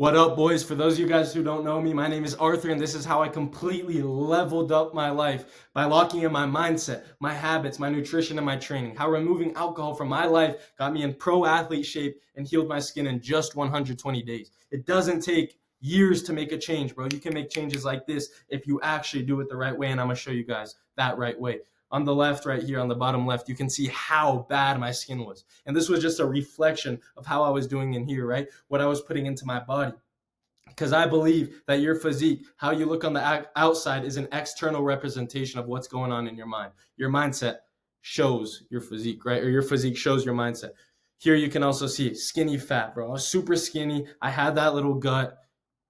What up, boys? For those of you guys who don't know me, my name is Arthur, and this is how I completely leveled up my life by locking in my mindset, my habits, my nutrition, and my training. How removing alcohol from my life got me in pro athlete shape and healed my skin in just 120 days. It doesn't take years to make a change, bro. You can make changes like this if you actually do it the right way, and I'm going to show you guys that right way. On the left, right here, on the bottom left, you can see how bad my skin was. And this was just a reflection of how I was doing in here, right? What I was putting into my body. Because I believe that your physique, how you look on the outside, is an external representation of what's going on in your mind. Your mindset shows your physique, right? Or your physique shows your mindset. Here you can also see skinny fat, bro. I was super skinny. I had that little gut.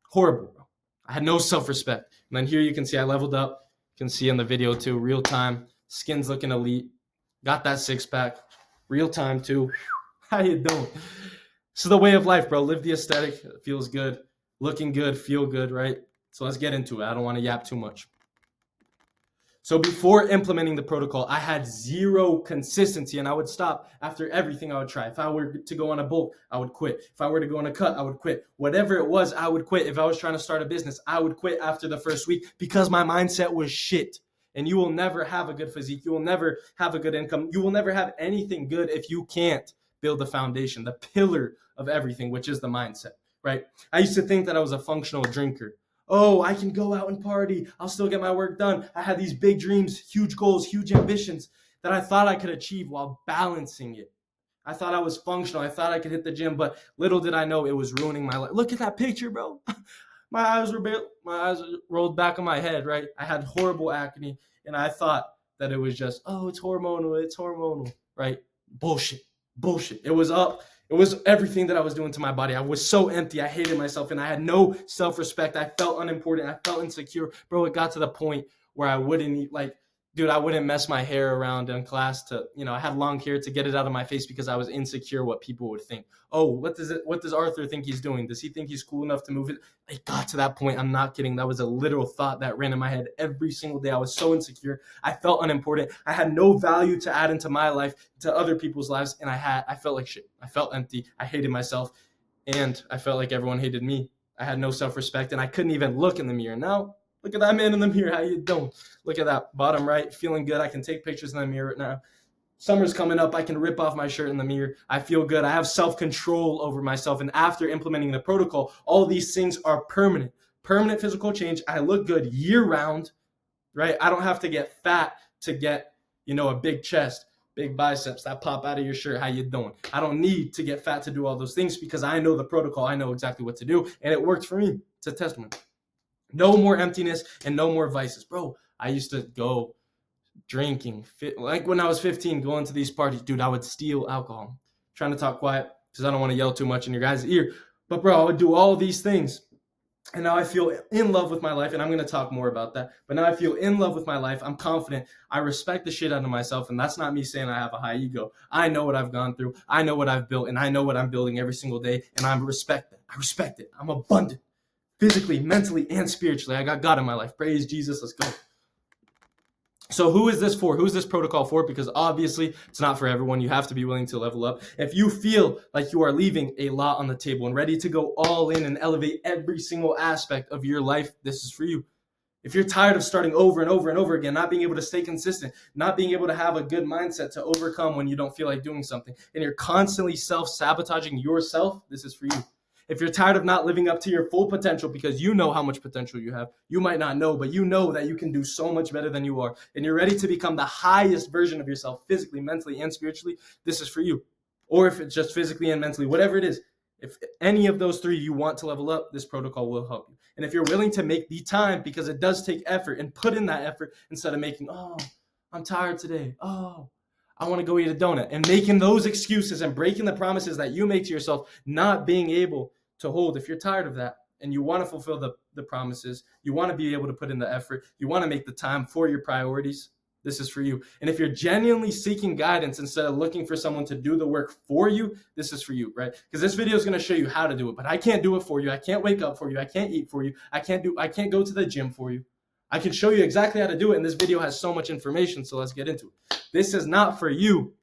Horrible, bro. I had no self-respect. And then here you can see I leveled up. You can see in the video too, real time. Skin's looking elite. Got that six-pack. Real time too. How you doing? This is the way of life, bro. Live the aesthetic. It feels good. Looking good, feel good, right? So let's get into it. I don't want to yap too much. So before implementing the protocol, I had zero consistency, and I would stop after everything I would try. If I were to go on a bulk, I would quit. If I were to go on a cut, I would quit. Whatever it was, I would quit. If I was trying to start a business, I would quit after the first week because my mindset was shit. And you will never have a good physique. You will never have a good income. You will never have anything good if you can't build the foundation, the pillar of everything, which is the mindset, right? I used to think that I was a functional drinker. Oh, I can go out and party. I'll still get my work done. I had these big dreams, huge goals, huge ambitions that I thought I could achieve while balancing it. I thought I was functional. I thought I could hit the gym, but little did I know it was ruining my life. Look at that picture, bro. My eyes rolled back on my head, right? I had horrible acne, and I thought that it was just, oh, it's hormonal, right? Bullshit. It was everything that I was doing to my body. I was so empty. I hated myself, and I had no self-respect. I felt unimportant. I felt insecure. Bro, it got to the point where I wouldn't eat, I wouldn't mess my hair around in class I had long hair to get it out of my face because I was insecure what people would think. Oh, what does Arthur think he's doing? Does he think he's cool enough to move it? It got to that point. I'm not kidding. That was a literal thought that ran in my head every single day. I was so insecure. I felt unimportant. I had no value to add into my life, to other people's lives, and I felt like shit. I felt empty. I hated myself, and I felt like everyone hated me. I had no self-respect, and I couldn't even look in the mirror. Now, look at that man in the mirror. How you doing? Look at that bottom right. Feeling good. I can take pictures in the mirror right now. Summer's coming up. I can rip off my shirt in the mirror. I feel good. I have self-control over myself. And after implementing the protocol, all these things are permanent. Permanent physical change. I look good year-round, right? I don't have to get fat to get, a big chest, big biceps that pop out of your shirt. How you doing? I don't need to get fat to do all those things because I know the protocol. I know exactly what to do. And it worked for me. It's a testament. No more emptiness and no more vices. Bro, I used to go drinking. Like when I was 15, going to these parties, dude, I would steal alcohol. I'm trying to talk quiet because I don't want to yell too much in your guys' ear. But bro, I would do all these things. And now I feel in love with my life, and I'm going to talk more about that. But now I feel in love with my life. I'm confident. I respect the shit out of myself, and that's not me saying I have a high ego. I know what I've gone through. I know what I've built, and I know what I'm building every single day, and I respect that. I respect it. I'm abundant. Physically, mentally, and spiritually. I got God in my life. Praise Jesus. Let's go. So who is this for? Who's this protocol for? Because obviously it's not for everyone. You have to be willing to level up. If you feel like you are leaving a lot on the table and ready to go all in and elevate every single aspect of your life, this is for you. If you're tired of starting over and over and over again, not being able to stay consistent, not being able to have a good mindset to overcome when you don't feel like doing something, and you're constantly self-sabotaging yourself, this is for you. If you're tired of not living up to your full potential because you know how much potential you have, you might not know, but you know that you can do so much better than you are, and you're ready to become the highest version of yourself physically, mentally, and spiritually, this is for you. Or if it's just physically and mentally, whatever it is, if any of those three you want to level up, this protocol will help you. And if you're willing to make the time, because it does take effort, and put in that effort instead of making, oh, I'm tired today. Oh, I want to go eat a donut, and making those excuses and breaking the promises that you make to yourself, not being able to hold. If you're tired of that and you want to fulfill the promises, you want to be able to put in the effort, you want to make the time for your priorities, this is for you. And if you're genuinely seeking guidance instead of looking for someone to do the work for you, this is for you, right? Because this video is going to show you how to do it, but I can't do it for you. I can't wake up for you. I can't eat for you. I can't go to the gym for you. I can show you exactly how to do it, and this video has so much information, so let's get into it. This is not for you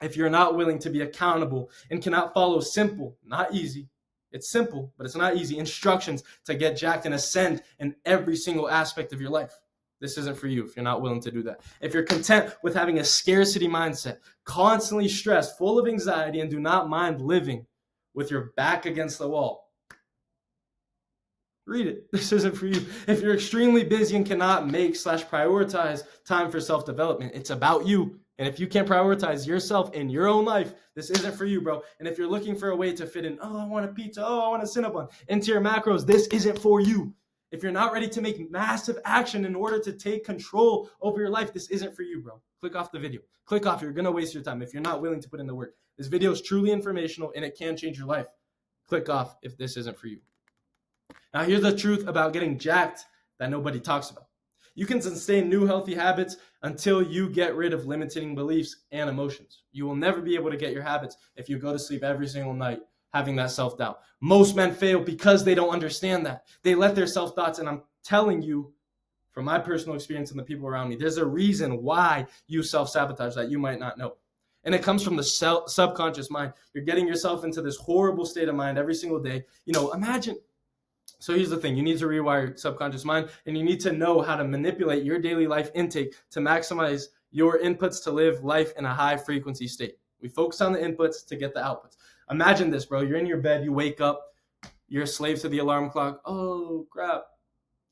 if you're not willing to be accountable and cannot follow simple, not easy, It's simple, but it's not easy. Instructions to get jacked and ascend in every single aspect of your life. This isn't for you if you're not willing to do that. If you're content with having a scarcity mindset, constantly stressed, full of anxiety, and do not mind living with your back against the wall, read it. This isn't for you. If you're extremely busy and cannot make/prioritize time for self-development, it's about you. And if you can't prioritize yourself in your own life, this isn't for you, bro. And if you're looking for a way to fit in, oh, I want a pizza, oh, I want a Cinnabon, into your macros, this isn't for you. If you're not ready to make massive action in order to take control over your life, this isn't for you, bro. Click off the video. Click off. You're going to waste your time if you're not willing to put in the work. This video is truly informational and it can change your life. Click off if this isn't for you. Now, here's the truth about getting jacked that nobody talks about. You can sustain new healthy habits until you get rid of limiting beliefs and emotions. You will never be able to get your habits if you go to sleep every single night having that self-doubt. Most men fail because they don't understand that. They let their self-thoughts, and I'm telling you from my personal experience and the people around me, there's a reason why you self-sabotage that you might not know. And it comes from the subconscious mind. You're getting yourself into this horrible state of mind every single day. Imagine. So here's the thing. You need to rewire your subconscious mind, and you need to know how to manipulate your daily life intake to maximize your inputs to live life in a high frequency state. We focus on the inputs to get the outputs. Imagine this, bro. You're in your bed. You wake up. You're a slave to the alarm clock. Oh, crap.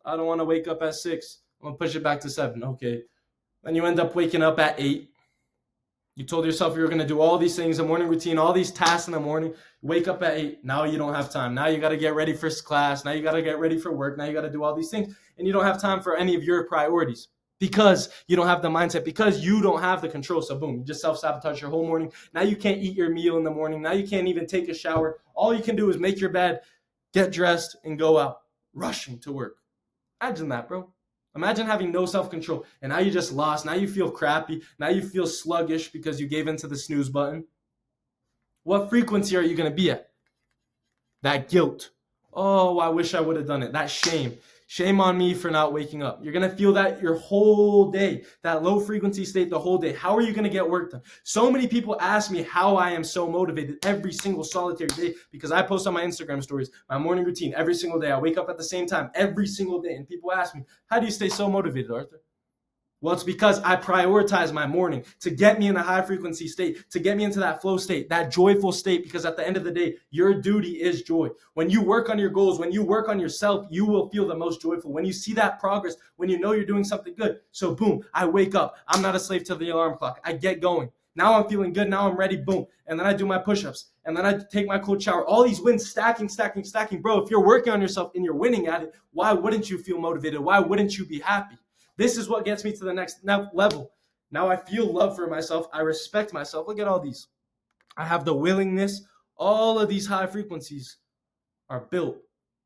I don't want to wake up at 6. I'm going to push it back to 7. Okay. Then you end up waking up at 8. You told yourself you were going to do all these things, a morning routine, all these tasks in the morning. Wake up at 8. Now you don't have time. Now you got to get ready for class. Now you got to get ready for work. Now you got to do all these things. And you don't have time for any of your priorities because you don't have the mindset, because you don't have the control. So boom, you just self-sabotage your whole morning. Now you can't eat your meal in the morning. Now you can't even take a shower. All you can do is make your bed, get dressed, and go out, rushing to work. Imagine that, bro. Imagine having no self-control, and now you just lost. Now you feel crappy. Now you feel sluggish because you gave into the snooze button. What frequency are you going to be at? That guilt. Oh, I wish I would have done it. That shame. Shame on me for not waking up. You're going to feel that your whole day, that low frequency state the whole day. How are you going to get work done? So many people ask me how I am so motivated every single solitary day because I post on my Instagram stories, my morning routine every single day. I wake up at the same time every single day. And people ask me, how do you stay so motivated, Arthur? Well, it's because I prioritize my morning to get me in a high frequency state, to get me into that flow state, that joyful state, because at the end of the day, your duty is joy. When you work on your goals, when you work on yourself, you will feel the most joyful. When you see that progress, when you know you're doing something good. So boom, I wake up. I'm not a slave to the alarm clock. I get going. Now I'm feeling good. Now I'm ready. Boom. And then I do my push-ups. And then I take my cold shower. All these wins, stacking. Bro, if you're working on yourself and you're winning at it, why wouldn't you feel motivated? Why wouldn't you be happy? This is what gets me to the next level. Now I feel love for myself. I respect myself. Look at all these. I have the willingness. All of these high frequencies are built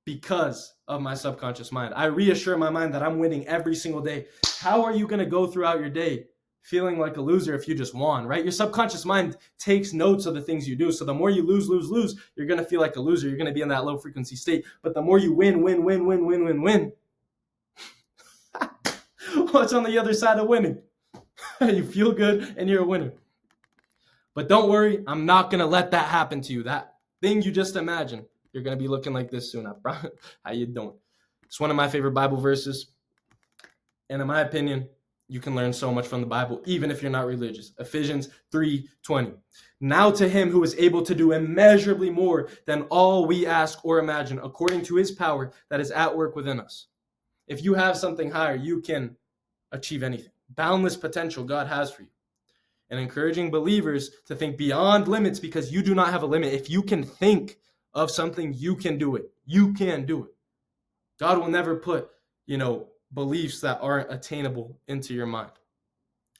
because of my subconscious mind. I reassure my mind that I'm winning every single day. How are you going to go throughout your day feeling like a loser if you just won, right? Your subconscious mind takes notes of the things you do. So the more you lose, you're going to feel like a loser. You're going to be in that low frequency state. But the more you win, what's on the other side of winning? You feel good and you're a winner. But don't worry, I'm not going to let that happen to you. That thing you just imagined, you're going to be looking like this soon. I promise. How you doing? It's one of my favorite Bible verses. And in my opinion, you can learn so much from the Bible, even if you're not religious. Ephesians 3:20. Now to him who is able to do immeasurably more than all we ask or imagine, according to his power that is at work within us. If you have something higher, you can achieve anything. Boundless potential God has for you. And encouraging believers to think beyond limits because you do not have a limit. If you can think of something, you can do it. You can do it. God will never put, beliefs that aren't attainable into your mind.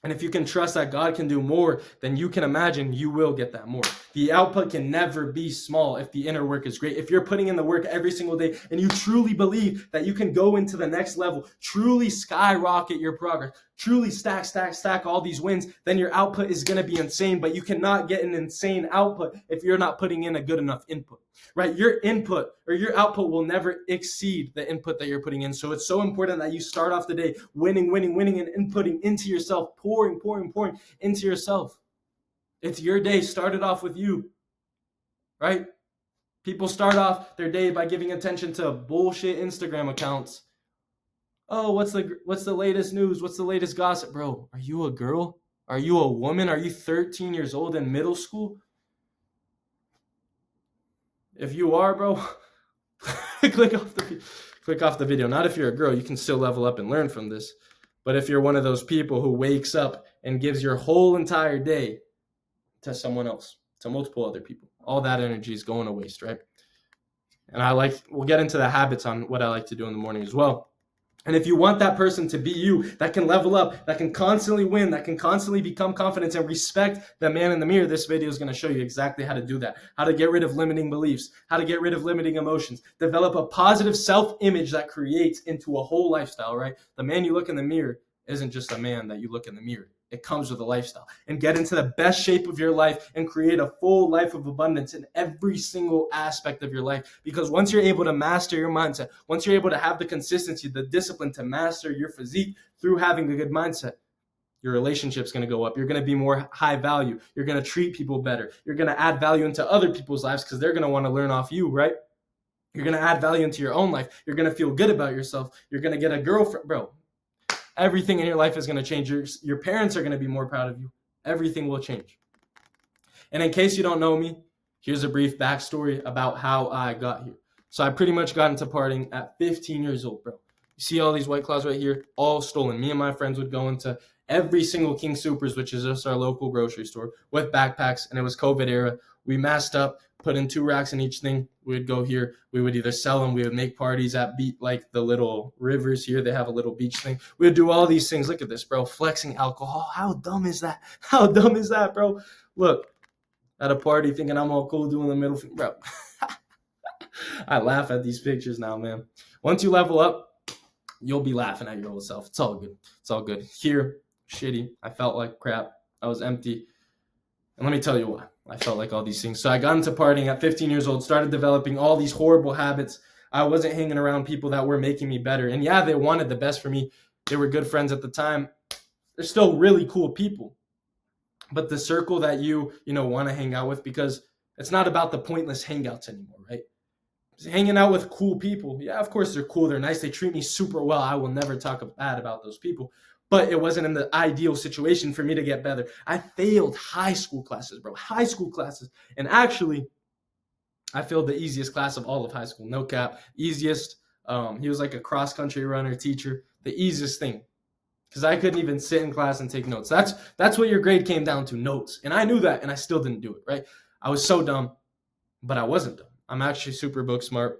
And if you can trust that God can do more than you can imagine, you will get that more. The output can never be small if the inner work is great. If you're putting in the work every single day and you truly believe that you can go into the next level, truly skyrocket your progress, truly stack all these wins, then your output is going to be insane. But you cannot get an insane output if you're not putting in a good enough input, right? Your input or your output will never exceed the input that you're putting in. So it's so important that you start off the day winning, and inputting into yourself, pouring into yourself. It's your day. Start it off with you, right? People start off their day by giving attention to bullshit Instagram accounts. Oh, what's the latest news? What's the latest gossip? Bro, are you a girl? Are you a woman? Are you 13 years old in middle school? If you are, bro, click off the video. Not if you're a girl. You can still level up and learn from this. But if you're one of those people who wakes up and gives your whole entire day to someone else, to multiple other people, all that energy is going to waste, right? And we'll get into the habits on what I like to do in the morning as well. And if you want that person to be you, that can level up, that can constantly win, that can constantly become confident and respect the man in the mirror, this video is going to show you exactly how to do that, how to get rid of limiting beliefs, how to get rid of limiting emotions, develop a positive self-image that creates into a whole lifestyle, right? The man you look in the mirror isn't just a man that you look in the mirror. It comes with a lifestyle. And get into the best shape of your life and create a full life of abundance in every single aspect of your life. Because once you're able to master your mindset, once you're able to have the consistency, the discipline to master your physique through having a good mindset, your relationship's going to go up. You're going to be more high value. You're going to treat people better. You're going to add value into other people's lives because they're going to want to learn off you, right? You're going to add value into your own life. You're going to feel good about yourself. You're going to get a girlfriend, bro. Everything in your life is going to change. Your parents are going to be more proud of you. Everything will change. And in case you don't know me, here's a brief backstory about how I got here. So I pretty much got into partying at 15 years old, bro. You see all these White Claws right here? All stolen. Me and my friends would go into every single King Soopers, which is just our local grocery store, with backpacks, and it was COVID era. We masked up, put in 2 racks in each thing. We would go here. We would either sell them. We would make parties at like the little rivers here. They have a little beach thing. We would do all these things. Look at this, bro. Flexing alcohol. How dumb is that? How dumb is that, bro? Look, at a party thinking I'm all cool doing the middle finger. Bro, I laugh at these pictures now, man. Once you level up, you'll be laughing at your old self. It's all good. It's all good. Here, shitty. I felt like crap. I was empty. And let me tell you why. I felt like all these things. So I got into partying at 15 years old, started developing all these horrible habits. I wasn't hanging around people that were making me better. And yeah, they wanted the best for me. They were good friends at the time. They're still really cool people. But the circle that you want to hang out with, because it's not about the pointless hangouts anymore, right? Just hanging out with cool people. Yeah, of course they're cool. They're nice. They treat me super well. I will never talk bad about those people. But it wasn't in the ideal situation for me to get better. I failed high school classes, bro. High school classes. And actually, I failed the easiest class of all of high school. No cap. Easiest. He was like a cross-country runner teacher. The easiest thing. Because I couldn't even sit in class and take notes. That's what your grade came down to, notes. And I knew that, and I still didn't do it, right? I was so dumb, but I wasn't dumb. I'm actually super book smart,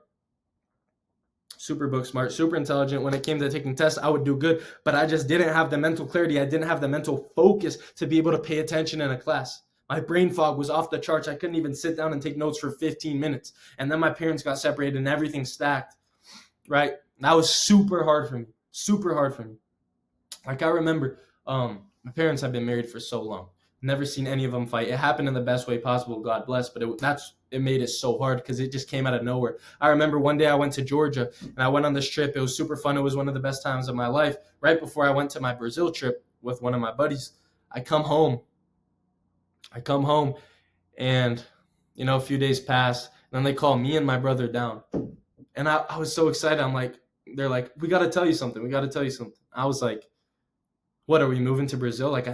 super intelligent. When it came to taking tests, I would do good, but I just didn't have the mental clarity. I didn't have the mental focus to be able to pay attention in a class. My brain fog was off the charts. I couldn't even sit down and take notes for 15 minutes. And then my parents got separated and everything stacked, right? That was super hard for me. Like I remember, my parents have been married for so long. Never seen any of them fight. It happened in the best way possible, God bless, but it made it so hard because it just came out of nowhere. I remember one day I went to Georgia and I went on this trip. It was super fun. It was one of the best times of my life. Right before I went to my Brazil trip with one of my buddies, I come home and, a few days pass. And then they call me and my brother down. And I was so excited. They're like, we got to tell you something. I was like, what, are we moving to Brazil? Like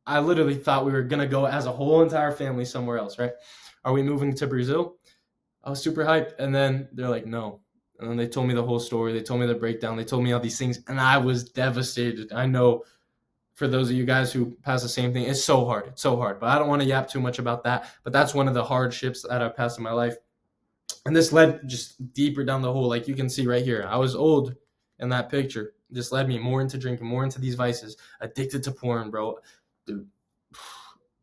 I literally thought we were going to go as a whole entire family somewhere else, right? Are we moving to Brazil? I was super hyped. And then they're like, no. And then they told me the whole story. They told me the breakdown. They told me all these things. And I was devastated. I know for those of you guys who pass the same thing, it's so hard. But I don't want to yap too much about that. But that's one of the hardships that I've passed in my life. And this led just deeper down the hole. Like you can see right here. I was old in that picture. Just led me more into drinking, more into these vices. Addicted to porn, bro. Dude,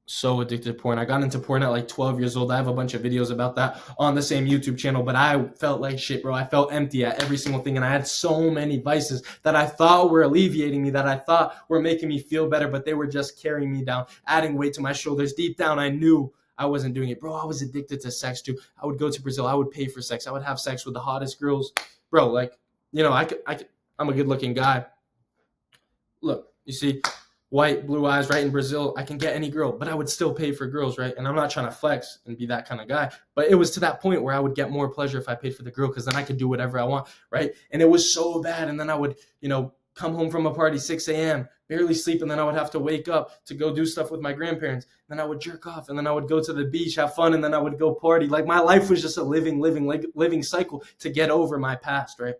so addicted to porn. I got into porn at like 12 years old. I have a bunch of videos about that on the same YouTube channel, but I felt like shit, bro. I felt empty at every single thing, and I had so many vices that I thought were alleviating me, that I thought were making me feel better, but they were just carrying me down, adding weight to my shoulders. Deep down, I knew I wasn't doing it, bro. I was addicted to sex too. I would go to Brazil. I would pay for sex. I would have sex with the hottest girls, bro. Like, I'm a good-looking guy. Look, you see, white, blue eyes, right? In Brazil, I can get any girl, but I would still pay for girls, right? And I'm not trying to flex and be that kind of guy, but it was to that point where I would get more pleasure if I paid for the girl because then I could do whatever I want, right? And it was so bad. And then I would, come home from a party 6 a.m., barely sleep, and then I would have to wake up to go do stuff with my grandparents. Then I would jerk off, and then I would go to the beach, have fun, and then I would go party. Like my life was just a living cycle to get over my past, right?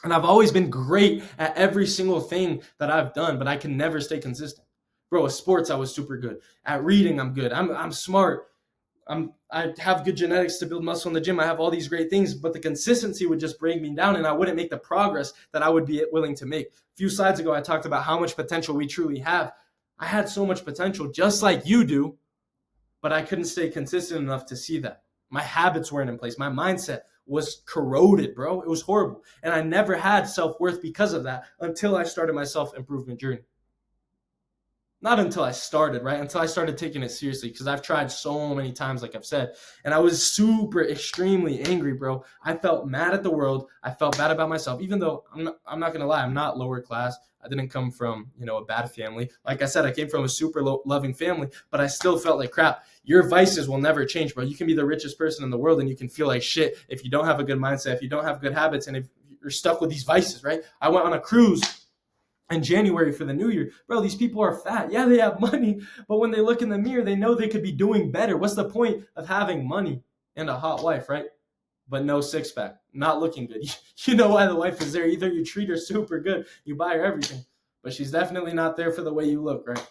And I've always been great at every single thing that I've done, but I can never stay consistent. Bro, at sports, I was super good. At reading, I'm good. I'm smart. I have good genetics to build muscle in the gym. I have all these great things, but the consistency would just bring me down and I wouldn't make the progress that I would be willing to make. A few slides ago, I talked about how much potential we truly have. I had so much potential, just like you do, but I couldn't stay consistent enough to see that. My habits weren't in place. My mindset was corroded, bro. It was horrible. And I never had self-worth because of that until I started my self-improvement journey. Not until I started, right? Until I started taking it seriously, because I've tried so many times, like I've said, and I was super extremely angry, bro. I felt mad at the world. I felt bad about myself, even though I'm not gonna lie, I'm not lower class. I didn't come from, a bad family. Like I said, I came from a super loving family, but I still felt like crap. Your vices will never change, bro. You can be the richest person in the world and you can feel like shit if you don't have a good mindset, if you don't have good habits, and if you're stuck with these vices, right? I went on a cruise in January for the new year. Bro, these people are fat. Yeah, they have money, but when they look in the mirror, they know they could be doing better. What's the point of having money and a hot wife, right? But no six pack, not looking good. You know why the wife is there. Either you treat her super good, you buy her everything, but she's definitely not there for the way you look, right?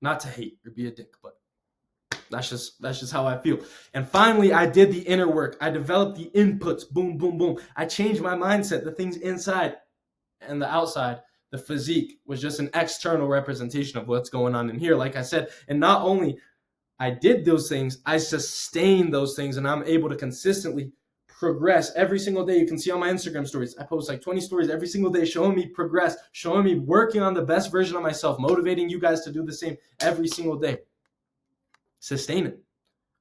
Not to hate or be a dick, but that's just how I feel. And finally, I did the inner work. I developed the inputs. Boom, boom, boom. I changed my mindset, the things inside and the outside. The physique was just an external representation of what's going on in here, like I said. And not only I did those things, I sustained those things, and I'm able to consistently progress every single day. You can see on my Instagram stories, I post like 20 stories every single day showing me progress, showing me working on the best version of myself, motivating you guys to do the same every single day. Sustain it.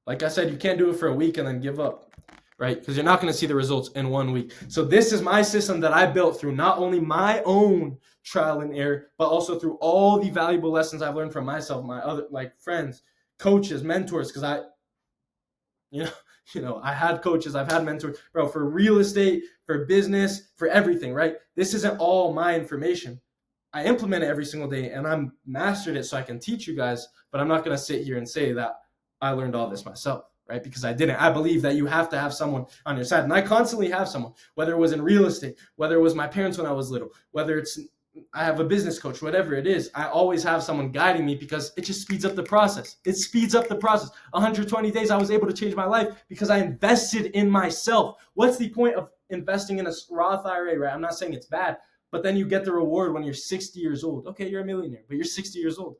Like I said, you can't do it for a week and then give up, right? Because you're not going to see the results in 1 week. So this is my system that I built through not only my own trial and error, but also through all the valuable lessons I've learned from myself, my other friends, coaches, mentors, because I had coaches, I've had mentors, bro, for real estate, for business, for everything, right? This isn't all my information. I implement it every single day and I'm mastered it so I can teach you guys, but I'm not going to sit here and say that I learned all this myself, right? Because I didn't. I believe that you have to have someone on your side. And I constantly have someone, whether it was in real estate, whether it was my parents when I was little, whether it's I have a business coach, whatever it is, I always have someone guiding me because it just speeds up the process. It speeds up the process. 120 days, I was able to change my life because I invested in myself. What's the point of investing in a Roth IRA, right? I'm not saying it's bad, but then you get the reward when you're 60 years old. Okay, you're a millionaire, but you're 60 years old.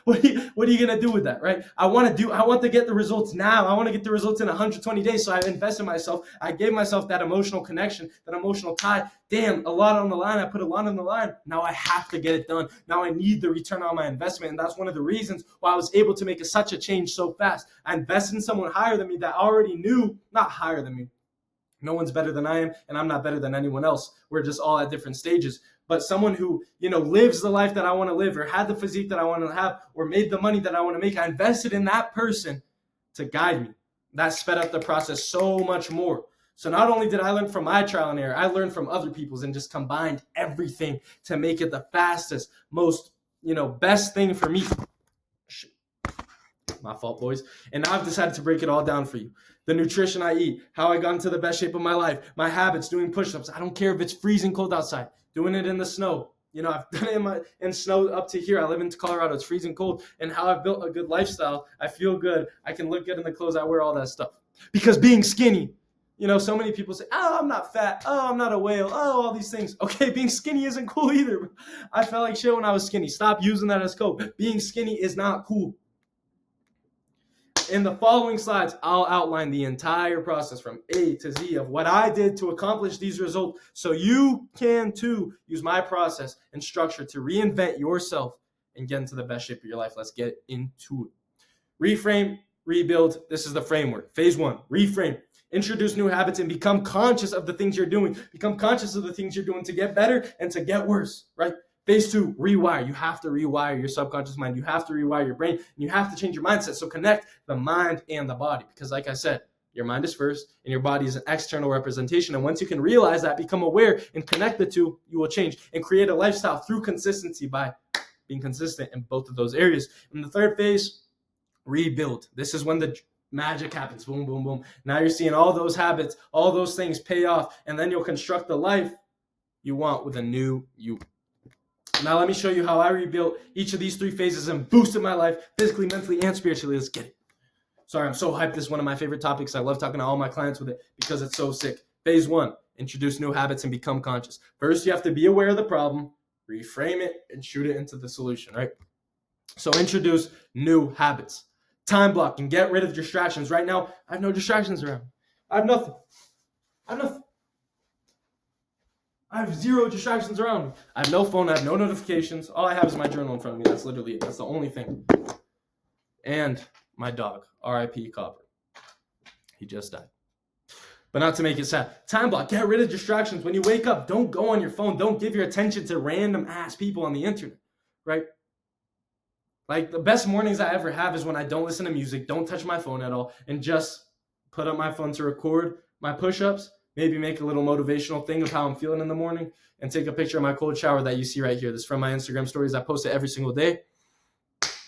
What are you going to do with that, right? I want to get the results now. I want to get the results in 120 days. So I invest in myself. I gave myself that emotional connection, that emotional tie. Damn, a lot on the line. I put a lot on the line. Now I have to get it done. Now I need the return on my investment. And that's one of the reasons why I was able to make such a change so fast. I invested in someone higher than me that already knew, not higher than me. No one's better than I am, and I'm not better than anyone else. We're just all at different stages. But someone who, lives the life that I want to live, or had the physique that I want to have, or made the money that I want to make, I invested in that person to guide me. That sped up the process so much more. So not only did I learn from my trial and error, I learned from other people's and just combined everything to make it the fastest, most, best thing for me. My fault, boys. And now I've decided to break it all down for you. The nutrition I eat, how I got into the best shape of my life, my habits, doing push-ups. I don't care if it's freezing cold outside, doing it in the snow. I've done it in snow up to here. I live in Colorado. It's freezing cold. And how I've built a good lifestyle. I feel good. I can look good in the clothes I wear, all that stuff. Because being skinny, so many people say, oh, I'm not fat. Oh, I'm not a whale. Oh, all these things. Okay, being skinny isn't cool either. I felt like shit when I was skinny. Stop using that as cope. Being skinny is not cool. In the following slides, I'll outline the entire process from A to Z of what I did to accomplish these results so you can too use my process and structure to reinvent yourself and get into the best shape of your life. Let's get into it. Reframe, rebuild. This is the framework. Phase 1, reframe. Introduce new habits and become conscious of the things you're doing. Become conscious of the things you're doing to get better and to get worse, right? Phase 2, rewire. You have to rewire your subconscious mind. You have to rewire your brain. And you have to change your mindset. So connect the mind and the body. Because like I said, your mind is first and your body is an external representation. And once you can realize that, become aware and connect the two, you will change and create a lifestyle through consistency by being consistent in both of those areas. In the third phase, rebuild. This is when the magic happens. Boom, boom, boom. Now you're seeing all those habits, all those things pay off, and then you'll construct the life you want with a new you. Now let me show you how I rebuilt each of these 3 phases and boosted my life physically, mentally, and spiritually. Let's get it. Sorry, I'm so hyped. This is one of my favorite topics. I love talking to all my clients with it because it's so sick. Phase 1, introduce new habits and become conscious. First, you have to be aware of the problem, reframe it, and shoot it into the solution, right? So introduce new habits. Time block and get rid of distractions. Right now, I have no distractions around. I have nothing. I have 0 distractions around me. I have no phone. I have no notifications. All I have is my journal in front of me. That's literally it. That's the only thing. And my dog, R.I.P. Copper. He just died. But not to make it sad. Time block. Get rid of distractions. When you wake up, don't go on your phone. Don't give your attention to random ass people on the internet, right? Like the best mornings I ever have is when I don't listen to music, don't touch my phone at all, and just put up my phone to record my push-ups, maybe make a little motivational thing of how I'm feeling in the morning, and take a picture of my cold shower that you see right here. This is from my Instagram stories. I post it every single day.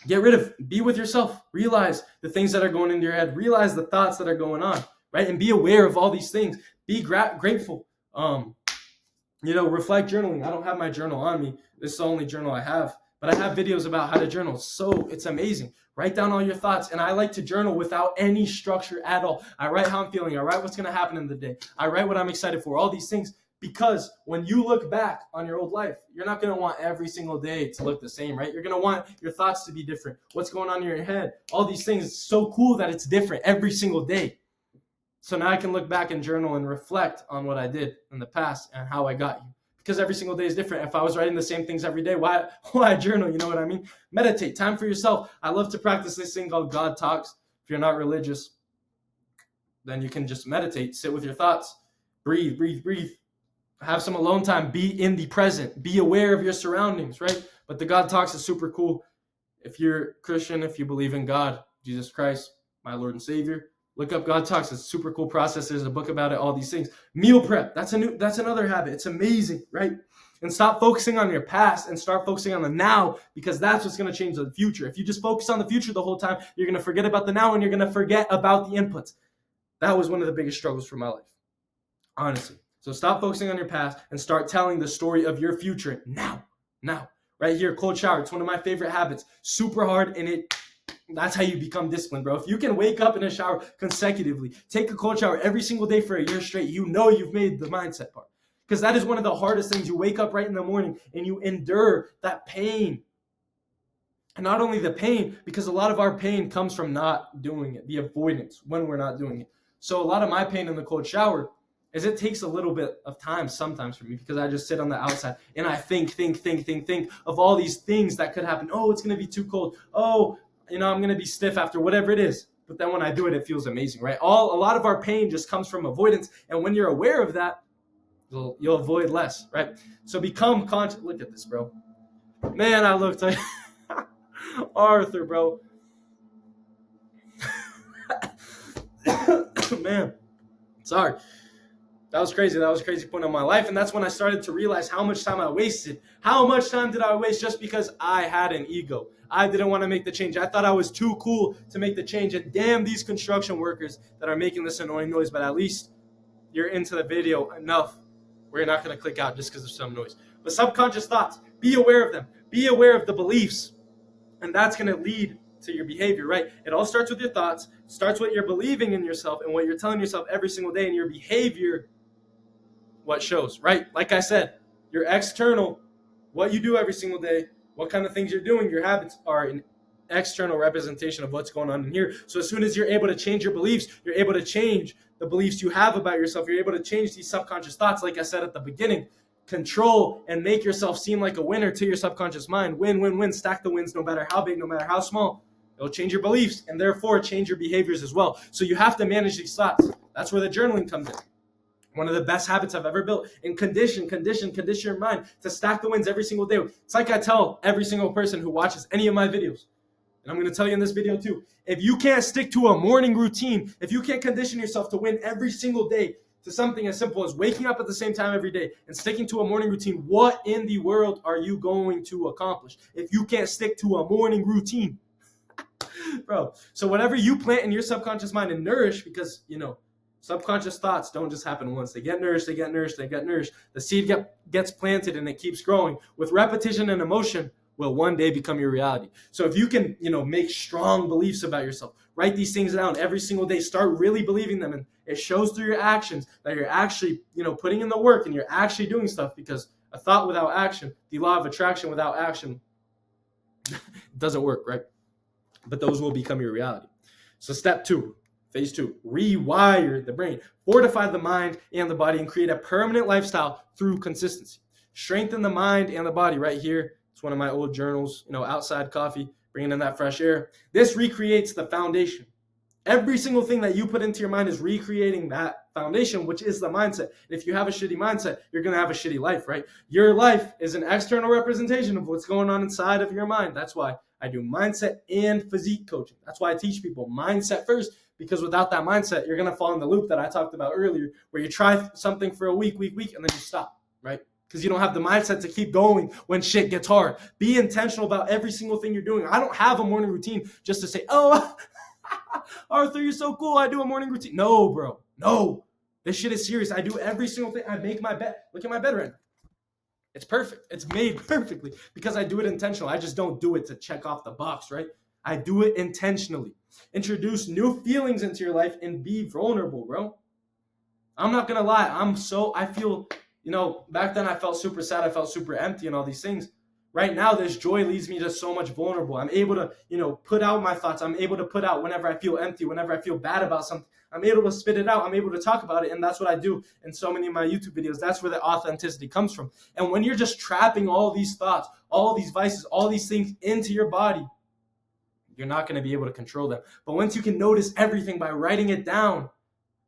Get rid of, be with yourself. Realize the things that are going into your head. Realize the thoughts that are going on, right? And be aware of all these things. Be grateful. Reflect journaling. I don't have my journal on me. This is the only journal I have. But I have videos about how to journal. So it's amazing. Write down all your thoughts. And I like to journal without any structure at all. I write how I'm feeling. I write what's going to happen in the day. I write what I'm excited for. All these things. Because when you look back on your old life, you're not going to want every single day to look the same, right? You're going to want your thoughts to be different. What's going on in your head? All these things. It's so cool that it's different every single day. So now I can look back and journal and reflect on what I did in the past and how I got you. Because every single day is different. If I was writing the same things every day, why journal? You know what I mean? Meditate. Time for yourself. I love to practice this thing called God Talks. If you're not religious, then you can just meditate. Sit with your thoughts. Breathe. Have some alone time. Be in the present. Be aware of your surroundings, right? But the God Talks is super cool. If you're Christian, if you believe in God, Jesus Christ, my Lord and Savior, look up God Talks. It's a super cool process. There's a book about it, all these things. Meal prep. That's another habit. It's amazing, right? And stop focusing on your past and start focusing on the now, because that's what's going to change the future. If you just focus on the future the whole time, you're going to forget about the now and you're going to forget about the inputs. That was one of the biggest struggles for my life, honestly. So stop focusing on your past and start telling the story of your future now. Right here, cold shower. It's one of my favorite habits. Super hard, and that's how you become disciplined, bro. If you can wake up in a shower consecutively, take a cold shower every single day for a year straight, you know you've made the mindset part. Because that is one of the hardest things. You wake up right in the morning and you endure that pain. And not only the pain, because a lot of our pain comes from not doing it, the avoidance when we're not doing it. So a lot of my pain in the cold shower is it takes a little bit of time sometimes for me, because I just sit on the outside and I think of all these things that could happen. Oh, it's going to be too cold. Oh, I'm going to be stiff after, whatever it is. But then when I do it, it feels amazing, right? A lot of our pain just comes from avoidance. And when you're aware of that, you'll avoid less, right? So become conscious. Look at this, bro. Man, I looked like Arthur, bro. Man, sorry. That was crazy. That was a crazy point in my life. And that's when I started to realize how much time I wasted. How much time did I waste just because I had an ego? I didn't want to make the change. I thought I was too cool to make the change. And damn these construction workers that are making this annoying noise. But at least you're into the video enough where you're not going to click out just because of some noise. But subconscious thoughts, be aware of them. Be aware of the beliefs. And that's going to lead to your behavior, right? It all starts with your thoughts. Starts what you're believing in yourself and what you're telling yourself every single day, and your behavior what shows, right? Like I said, your external, what you do every single day, what kind of things you're doing, your habits are an external representation of what's going on in here. So as soon as you're able to change your beliefs, you're able to change the beliefs you have about yourself. You're able to change these subconscious thoughts. Like I said at the beginning, control and make yourself seem like a winner to your subconscious mind. Win. Stack the wins, no matter how big, no matter how small. It'll change your beliefs and therefore change your behaviors as well. So you have to manage these thoughts. That's where the journaling comes in. One of the best habits I've ever built. And condition your mind to stack the wins every single day. It's like I tell every single person who watches any of my videos, and I'm going to tell you in this video too, if you can't stick to a morning routine, if you can't condition yourself to win every single day to something as simple as waking up at the same time every day and sticking to a morning routine, what in the world are you going to accomplish if you can't stick to a morning routine? Bro, so whatever you plant in your subconscious mind and nourish, because, subconscious thoughts don't just happen once. They get nourished. The seed gets planted and it keeps growing. With repetition and emotion, will one day become your reality. So if you can, make strong beliefs about yourself, write these things down every single day, start really believing them, and it shows through your actions that you're actually, putting in the work and you're actually doing stuff, because a thought without action, the law of attraction without action, doesn't work, right? But those will become your reality. So step 2, phase 2, rewire the brain, fortify the mind and the body, and create a permanent lifestyle through consistency. Strengthen the mind and the body right here. It's one of my old journals, outside coffee, bringing in that fresh air. This recreates the foundation. Every single thing that you put into your mind is recreating that foundation, which is the mindset. And if you have a shitty mindset, you're going to have a shitty life, right? Your life is an external representation of what's going on inside of your mind. That's why I do mindset and physique coaching. That's why I teach people mindset first, because without that mindset, you're going to fall in the loop that I talked about earlier, where you try something for a week, and then you stop, right? Because you don't have the mindset to keep going when shit gets hard. Be intentional about every single thing you're doing. I don't have a morning routine just to say, oh, Arthur, you're so cool, I do a morning routine. No, bro. No. This shit is serious. I do every single thing. I make my bed. Look at my bed right now. It's perfect. It's made perfectly because I do it intentionally. I just don't do it to check off the box, right? I do it intentionally. Introduce new feelings into your life and be vulnerable, bro. I'm not going to lie. I feel, back then I felt super sad. I felt super empty and all these things. Right now, this joy leads me to so much vulnerable. I'm able to, put out my thoughts. I'm able to put out whenever I feel empty, whenever I feel bad about something. I'm able to spit it out. I'm able to talk about it. And that's what I do in so many of my YouTube videos. That's where the authenticity comes from. And when you're just trapping all these thoughts, all these vices, all these things into your body, you're not going to be able to control them. But once you can notice everything by writing it down,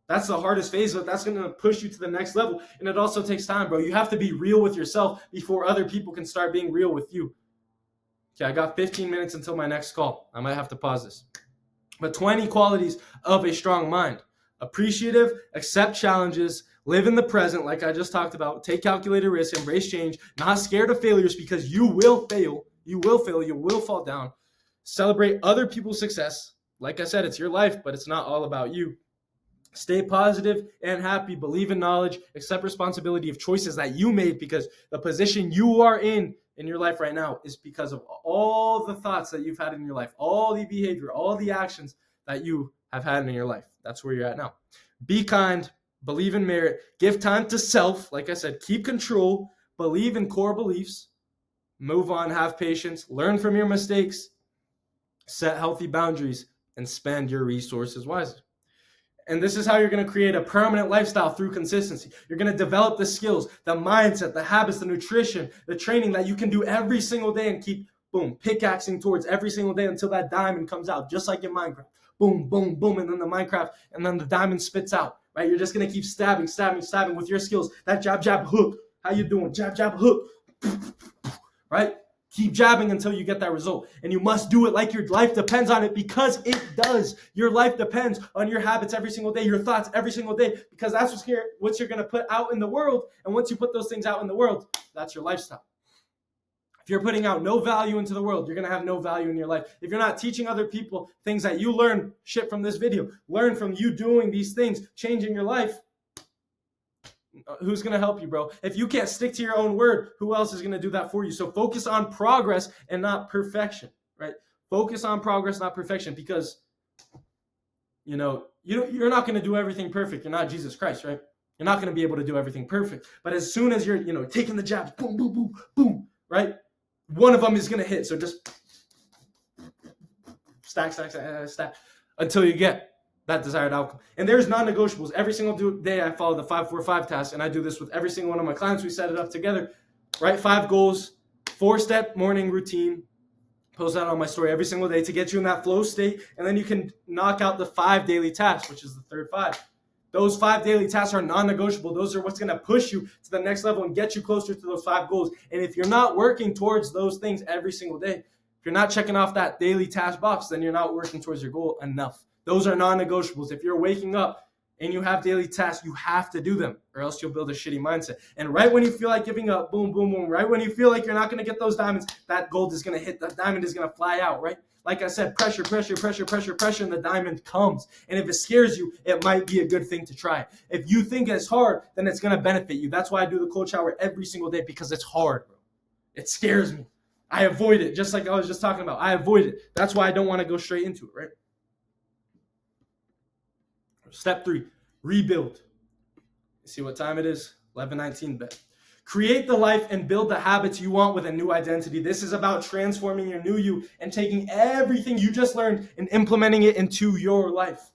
that's the hardest phase, but that's going to push you to the next level. And it also takes time, bro. You have to be real with yourself before other people can start being real with you. Okay, I got 15 minutes until my next call. I might have to pause this. But 20 qualities of a strong mind. Appreciative, accept challenges, live in the present, like I just talked about, take calculated risks, embrace change, not scared of failures because you will fail. You will fail. You will fall down. Celebrate other people's success. Like I said, it's your life, but it's not all about you. Stay positive and happy. Believe in knowledge. Accept responsibility of choices that you made, because the position you are in your life right now is because of all the thoughts that you've had in your life, all the behavior, all the actions that you have had in your life. That's where you're at now. Be kind. Believe in merit. Give time to self. Like I said, keep control. Believe in core beliefs. Move on. Have patience. Learn from your mistakes. Set healthy boundaries and spend your resources wisely. And this is how you're going to create a permanent lifestyle through consistency. You're going to develop the skills, the mindset, the habits, the nutrition, the training that you can do every single day and keep, pickaxing towards every single day until that diamond comes out, just like in Minecraft. Boom, boom, boom, and then the diamond spits out, right? You're just going to keep stabbing with your skills. That jab, jab, hook. How you doing? Jab, jab, hook. Right? Keep jabbing until you get that result. And you must do it like your life depends on it, because it does. Your life depends on your habits every single day, your thoughts every single day, because that's what you're going to put out in the world. And once you put those things out in the world, that's your lifestyle. If you're putting out no value into the world, you're going to have no value in your life. If you're not teaching other people things that you learn shit from this video, learn from you doing these things, changing your life, who's going to help you, bro? If you can't stick to your own word, who else is going to do that for you? So focus on progress and not perfection, right? Focus on progress, not perfection, because, you're not going to do everything perfect. You're not Jesus Christ, right? You're not going to be able to do everything perfect. But as soon as you're, taking the jabs, boom, boom, boom, boom, right? One of them is going to hit. So just stack until you get that desired outcome. And there's non-negotiables. Every single day I follow the 5-4-5 task, and I do this with every single one of my clients. We set it up together, right? 5 goals, 4-step morning routine. Post that on my story every single day to get you in that flow state, and then you can knock out the 5 daily tasks, which is the third 5. Those 5 daily tasks are non-negotiable. Those are what's going to push you to the next level and get you closer to those 5 goals. And if you're not working towards those things every single day, if you're not checking off that daily task box, then you're not working towards your goal enough. Those are non-negotiables. If you're waking up and you have daily tasks, you have to do them, or else you'll build a shitty mindset. And right when you feel like giving up, boom, boom, boom, right when you feel like you're not going to get those diamonds, that gold is going to hit, that diamond is going to fly out, right? Like I said, pressure, pressure, pressure, pressure, pressure, and the diamond comes. And if it scares you, it might be a good thing to try. If you think it's hard, then it's going to benefit you. That's why I do the cold shower every single day, because it's hard, bro. It scares me. I avoid it, just like I was just talking about. I avoid it. That's why I don't want to go straight into it, right? Step 3, rebuild. You see what time it is? 11:19, bet. Create the life and build the habits you want with a new identity. This is about transforming your new you and taking everything you just learned and implementing it into your life.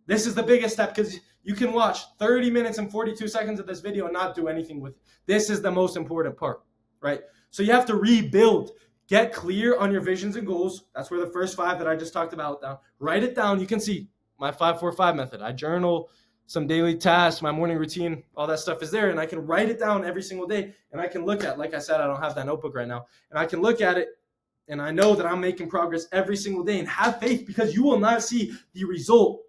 This is the biggest step, because you can watch 30 minutes and 42 seconds of this video and not do anything with it. This is the most important part, right? So you have to rebuild. Get clear on your visions and goals. That's where the first 5 that I just talked about down. Write it down. You can see my 5-4-5 method. I journal some daily tasks, my morning routine, all that stuff is there. And I can write it down every single day. And I can look at, like I said, I don't have that notebook right now. And I can look at it and I know that I'm making progress every single day. And have faith, because you will not see the result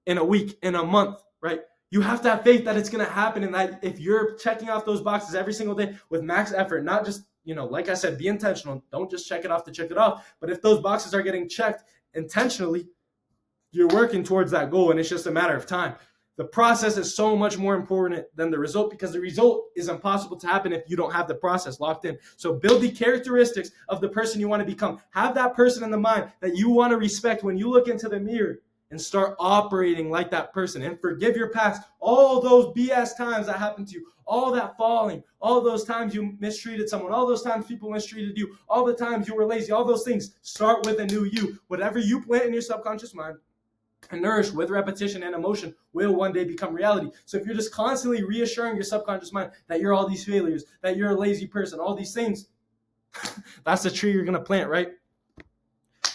in a week, in a month, right? You have to have faith that it's going to happen. And that if you're checking off those boxes every single day with max effort, not just, like I said, be intentional. Don't just check it off to check it off. But if those boxes are getting checked intentionally, you're working towards that goal, and it's just a matter of time. The process is so much more important than the result, because the result is impossible to happen if you don't have the process locked in. So build the characteristics of the person you want to become. Have that person in the mind that you want to respect when you look into the mirror, and start operating like that person. And forgive your past, all those BS times that happened to you, all that falling, all those times you mistreated someone, all those times people mistreated you, all the times you were lazy, all those things. Start with a new you. Whatever you plant in your subconscious mind and nourish with repetition and emotion will one day become reality. So if you're just constantly reassuring your subconscious mind that you're all these failures, that you're a lazy person, all these things, that's the tree you're going to plant, right?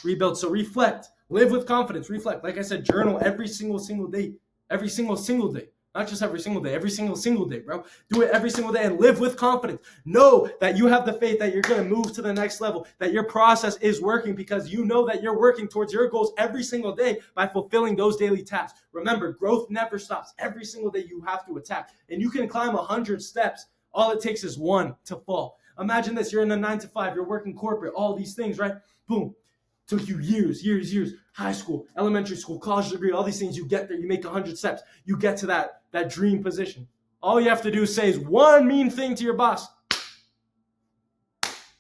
Rebuild. So reflect. Live with confidence. Reflect. Like I said, journal every single day. Every single day. Not just every single day, bro. Do it every single day and live with confidence. Know that you have the faith that you're going to move to the next level, that your process is working, because you know that you're working towards your goals every single day by fulfilling those daily tasks. Remember, growth never stops. Every single day you have to attack. And you can climb 100 steps. All it takes is one to fall. Imagine this. You're in a 9-to-5. You're working corporate, all these things, right? Boom. Took you years, high school, elementary school, college degree, all these things. You get there, you make 100 steps. You get to that dream position. All you have to do is say one mean thing to your boss.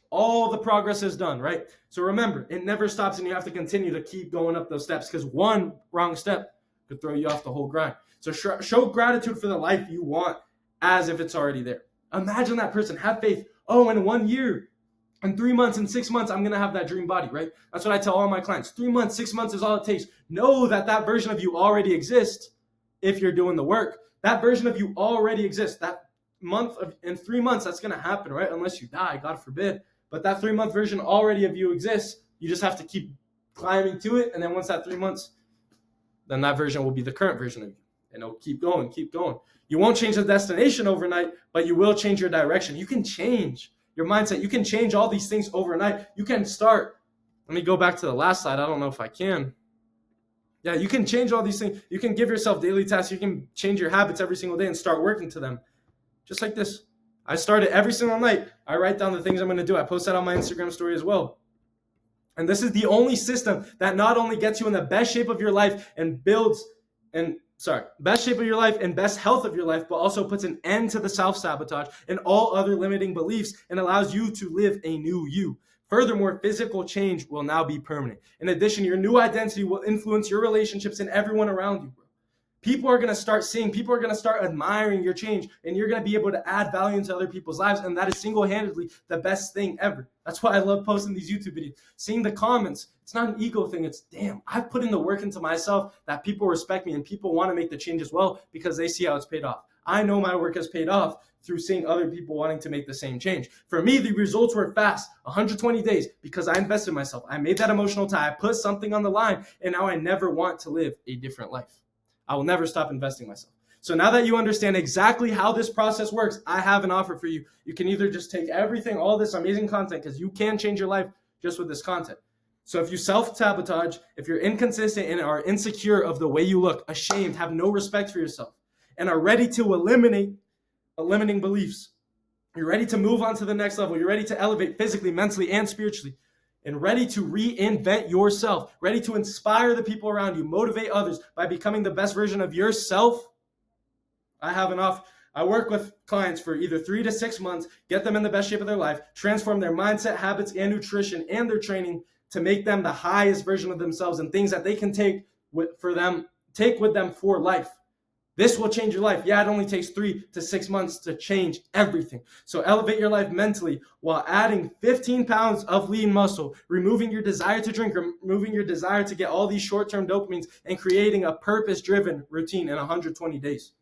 All the progress is done, right? So remember, it never stops, and you have to continue to keep going up those steps, because one wrong step could throw you off the whole grind. So show gratitude for the life you want as if it's already there. Imagine that person. Have faith. Oh, in 1 year, in 3 months, in 6 months, I'm going to have that dream body, right? That's what I tell all my clients. 3 months, 6 months is all it takes. Know that version of you already exists if you're doing the work. That version of you already exists. That in 3 months, that's going to happen, right? Unless you die, God forbid. But that 3-month version already of you exists. You just have to keep climbing to it. And then once that 3 months, then that version will be the current version of you. And it'll keep going. You won't change the destination overnight, but you will change your direction. You can change your mindset. You can change all these things overnight. You can start. Let me go back to the last slide. I don't know if I can. Yeah, you can change all these things. You can give yourself daily tasks. You can change your habits every single day and start working to them. Just like this. I start it every single night. I write down the things I'm going to do. I post that on my Instagram story as well. And this is the only system that not only gets you in the best shape of your life and best shape of your life and best health of your life, but also puts an end to the self-sabotage and all other limiting beliefs and allows you to live a new you. Furthermore, physical change will now be permanent. In addition, your new identity will influence your relationships and everyone around you. People are going to start seeing, people are going to start admiring your change, and you're going to be able to add value into other people's lives. And that is single-handedly the best thing ever. That's why I love posting these YouTube videos. Seeing the comments, it's not an ego thing. It's, damn, I've put in the work into myself that people respect me and people want to make the change as well because they see how it's paid off. I know my work has paid off through seeing other people wanting to make the same change. For me, the results were fast, 120 days, because I invested in myself. I made that emotional tie. I put something on the line, and now I never want to live a different life. I will never stop investing in myself. So now that you understand exactly how this process works, I have an offer for you. You can either just take everything, all this amazing content, because you can change your life just with this content. So if you self-sabotage, if you're inconsistent and are insecure of the way you look, ashamed, have no respect for yourself, and are ready to eliminate limiting beliefs, you're ready to move on to the next level, you're ready to elevate physically, mentally, and spiritually, and ready to reinvent yourself, ready to inspire the people around you, motivate others by becoming the best version of yourself, I have an offer. I work with clients for either 3 to 6 months, get them in the best shape of their life, transform their mindset, habits, and nutrition, and their training to make them the highest version of themselves and things that they can take with them for life. This will change your life. Yeah, it only takes 3 to 6 months to change everything. So elevate your life mentally while adding 15 pounds of lean muscle, removing your desire to drink, removing your desire to get all these short-term dopamines, and creating a purpose-driven routine in 120 days.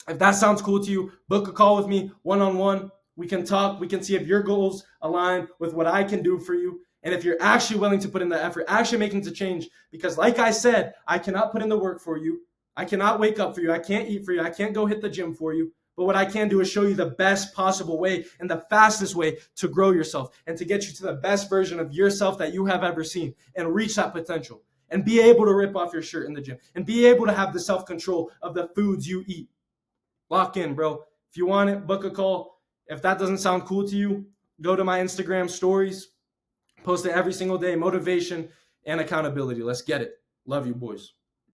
If that sounds cool to you, book a call with me one-on-one. We can talk. We can see if your goals align with what I can do for you. And if you're actually willing to put in the effort, actually making the change, because like I said, I cannot put in the work for you. I cannot wake up for you. I can't eat for you. I can't go hit the gym for you. But what I can do is show you the best possible way and the fastest way to grow yourself and to get you to the best version of yourself that you have ever seen and reach that potential and be able to rip off your shirt in the gym and be able to have the self-control of the foods you eat. Lock in, bro. If you want it, book a call. If that doesn't sound cool to you, go to my Instagram stories. Post it every single day. Motivation and accountability. Let's get it. Love you, boys.